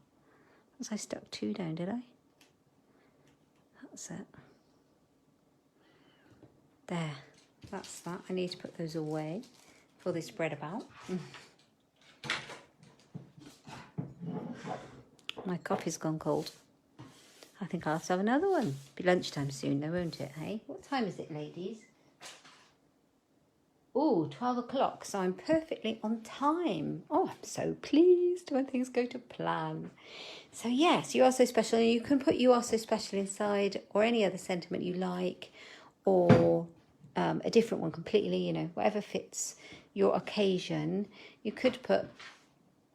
Was I stuck two down, did I? That's it. There, that's that. I need to put those away before they spread about. My coffee's gone cold. I think I'll have to have another one. Be lunchtime soon though, won't it, hey? What time is it, ladies? Oh, 12 o'clock, so I'm perfectly on time. Oh, I'm so pleased when things go to plan. So yes, You Are So Special. You can put You Are So Special inside, or any other sentiment you like, or a different one completely, you know, whatever fits your occasion. You could put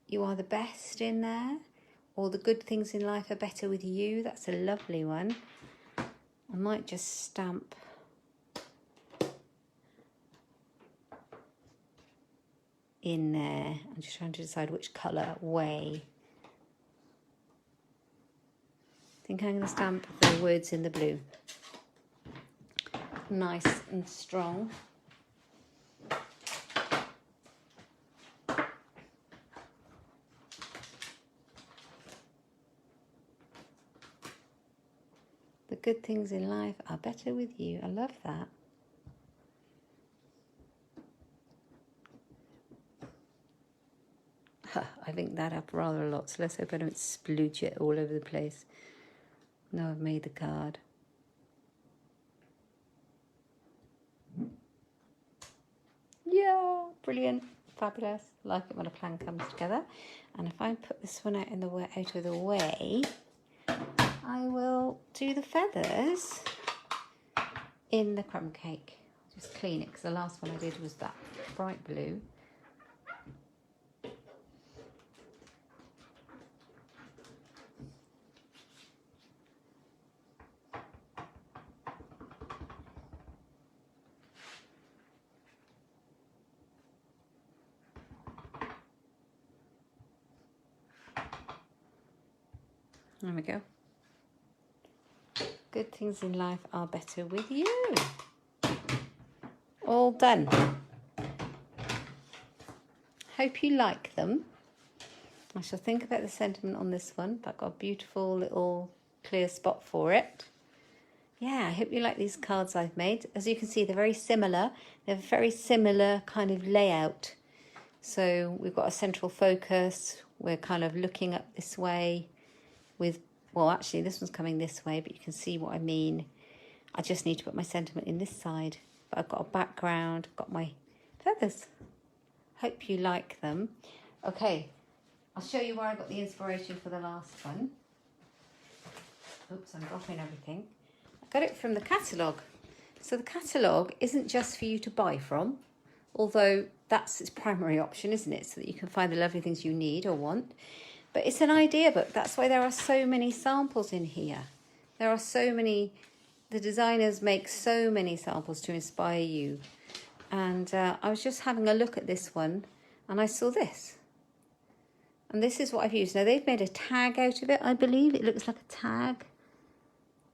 You Are the Best in there, or The Good Things in Life Are Better With You. That's a lovely one. I might just stamp in there. I'm just trying to decide which colour way. I think I'm going to stamp the words in the blue. Nice and strong. The good things in life are better with you. I love that. I've inked that up rather a lot, so let's hope I don't splooge it all over the place. No, I've made the card. Yeah, brilliant, fabulous. Like it when a plan comes together. And if I put this one out of the way, I will do the feathers in the crumb cake. Just clean it, because the last one I did was that bright blue. There we go. Good things in life are better with you. All done. Hope you like them. I shall think about the sentiment on this one, but I've got a beautiful little clear spot for it. Yeah, I hope you like these cards I've made. As you can see, they're very similar. They're a very similar kind of layout. So we've got a central focus. We're kind of looking up this way with, well, actually this one's coming this way, but you can see what I mean. I just need to put my sentiment in this side, but I've got a background, got my feathers. Hope you like them. Okay, I'll show you where I got the inspiration for the last one. Oops, I'm dropping everything. I got it from the catalogue. So the catalogue isn't just for you to buy from, although that's its primary option, isn't it? So that you can find the lovely things you need or want. But it's an idea book. That's why there are so many samples in here. There are so many, the designers make so many samples to inspire you. And I was just having a look at this one and I saw this. And this is what I've used. Now they've made a tag out of it, I believe. It looks like a tag.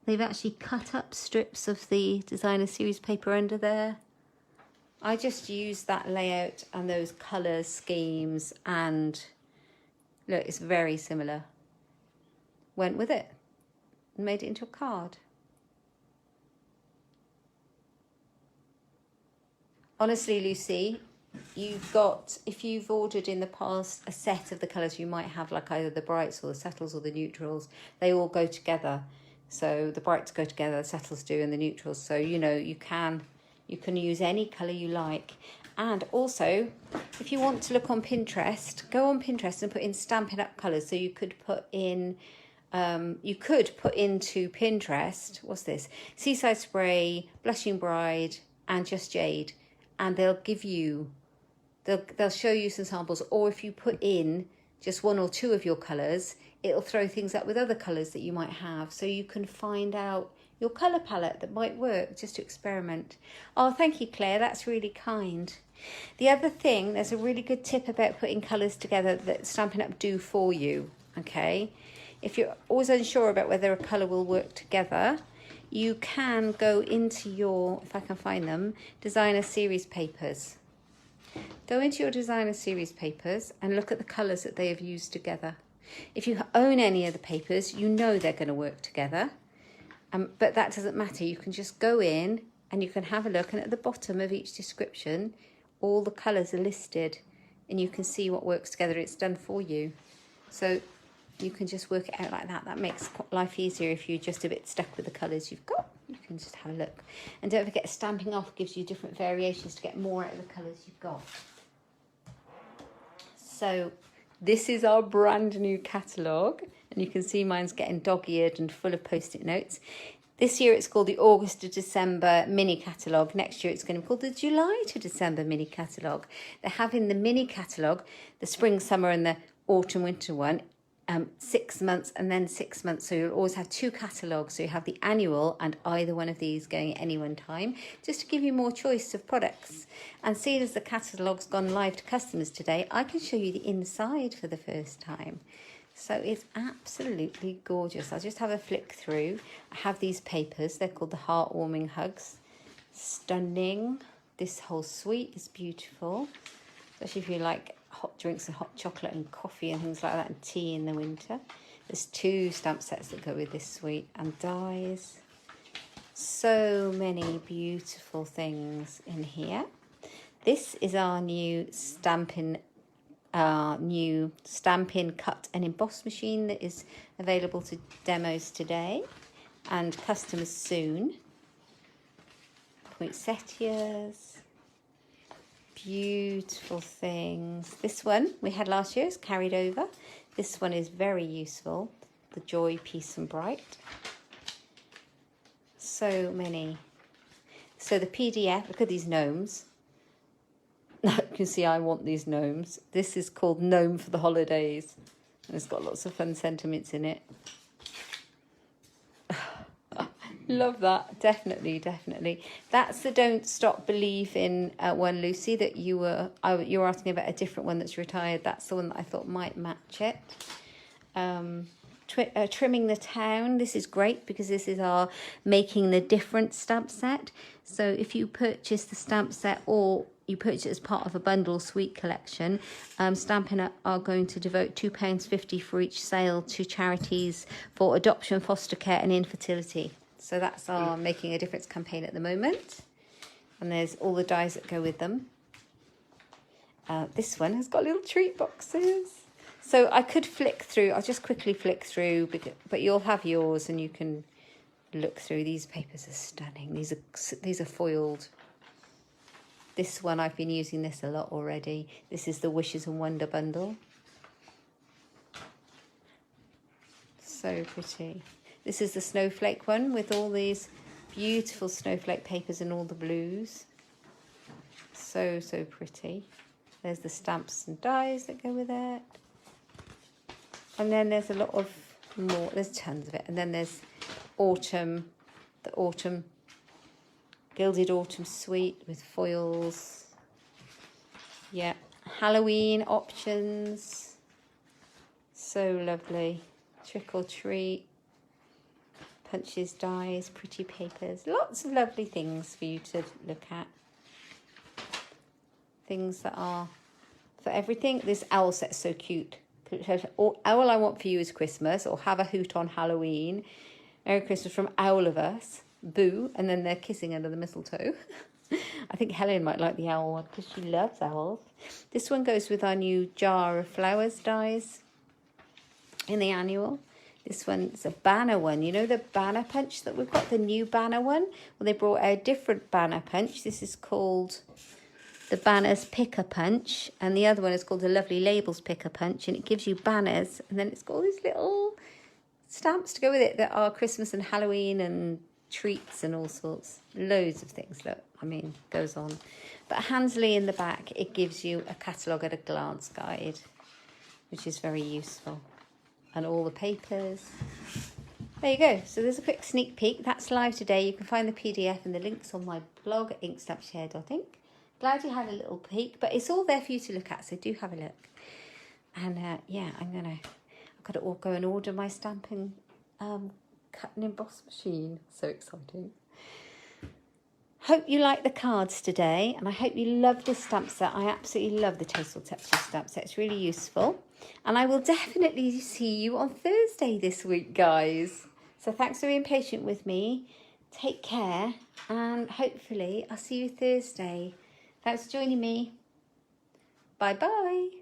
They've actually cut up strips of the designer series paper under there. I just used that layout and those colour schemes, and look, it's very similar. Went with it and made it into a card. Honestly, Lucy, you've got, if you've ordered in the past a set of the colours you might have, like either the brights or the settles or the neutrals, they all go together. So the brights go together, the settles do, and the neutrals. So, you know, you can use any colour you like. And also, if you want to look on Pinterest, go on Pinterest and put in Stampin Up colours. So you could put in, into Pinterest, what's this? Seaside Spray, Blushing Bride, and Just Jade. And they'll give you, they'll show you some samples. Or if you put in just one or two of your colours, it'll throw things up with other colours that you might have. So you can find out your colour palette that might work, just to experiment. Oh, thank you, Claire. That's really kind. The other thing, there's a really good tip about putting colours together that Stampin' Up do for you, okay? If you're always unsure about whether a colour will work together, you can go into your, if I can find them, designer series papers. Go into your designer series papers and look at the colours that they have used together. If you own any of the papers, you know they're going to work together. But that doesn't matter. You can just go in and you can have a look, and at the bottom of each description, all the colours are listed and you can see what works together. It's done for you. So you can just work it out like that. That makes life easier if you're just a bit stuck with the colours you've got. You can just have a look. And don't forget, stamping off gives you different variations to get more out of the colours you've got. So this is our brand new catalogue. And you can see mine's getting dog-eared and full of post-it notes. This year it's called the August to December mini catalogue. Next year it's going to be called the July to December mini catalogue. They're having the mini catalogue, the spring, summer and the autumn, winter one, 6 months and then 6 months. So you'll always have two catalogues. So you have the annual and either one of these going at any one time, just to give you more choice of products. And seeing as the catalogue's gone live to customers today, I can show you the inside for the first time. So it's absolutely gorgeous. I'll just have a flick through. I have these papers. They're called the Heartwarming Hugs. Stunning. This whole suite is beautiful, especially if you like hot drinks and hot chocolate and coffee and things like that, and tea in the winter. There's 2 stamp sets that go with this suite, and dies. So many beautiful things in here. This is our new Stampin' cut and emboss machine that is available to demos today and customers soon. Poinsettias, beautiful things. This one we had last year is carried over. This one is very useful. The Joy, Peace and Bright. So many. So the PDF, look at these gnomes. You can see I want these gnomes. This is called Gnome for the Holidays. And it's got lots of fun sentiments in it. Love that. Definitely, definitely. That's the Don't Stop Believe in one, Lucy, that you were asking about a different one that's retired. That's the one that I thought might match it. Trimming the Town. This is great because this is our Making the Difference stamp set. So if you purchase the stamp set or you purchase it as part of a bundle suite collection, Stampin' Up are going to devote £2.50 for each sale to charities for adoption, foster care and infertility. So that's our Making a Difference campaign at the moment. And there's all the dies that go with them. This one has got little treat boxes. So I could flick through, I'll just quickly flick through, but you'll have yours and you can look through. These papers are stunning. These are foiled. This one, I've been using this a lot already. This is the Wishes and Wonder bundle. So pretty. This is the snowflake one with all these beautiful snowflake papers and all the blues. So, so pretty. There's the stamps and dies that go with it. And then there's a lot of more, there's tons of it. And then there's autumn, the autumn, Gilded Autumn Suite with foils. Yeah, Halloween options. So lovely. Trick or Treat. Punches, dies, pretty papers. Lots of lovely things for you to look at. Things that are for everything. This owl set's so cute. All I Want for You is Christmas, or Have a Hoot on Halloween. Merry Christmas from Owl of Us. Boo, and then they're kissing under the mistletoe. I think Helen might like the owl one because she loves owls. This one goes with our new Jar of Flowers dies in the annual. This one's a banner one. You know the banner punch that we've got, the new banner one? Well, they brought out a different banner punch. This is called the Banners Picker Punch, and the other one is called the Lovely Labels Picker Punch, and it gives you banners, and then it's got all these little stamps to go with it that are Christmas and Halloween and treats and all sorts. Loads of things, look, I mean, goes on. But handsily in the back, it gives you a catalogue at a glance guide, which is very useful. And all the papers. There you go. So there's a quick sneak peek. That's live today. You can find the PDF and the links on my blog at inkstampshare.ink. Glad you had a little peek, but it's all there for you to look at, so do have a look. And yeah, I've got to go and order my stamping cut and emboss machine. So exciting. Hope you like the cards today, and I hope you love this stamp set. I absolutely love the Tasteful stamp set. It's really useful. And I will definitely see you on Thursday this week, guys. So thanks for being patient with me. Take care, and hopefully I'll see you Thursday. Thanks for joining me. Bye-bye.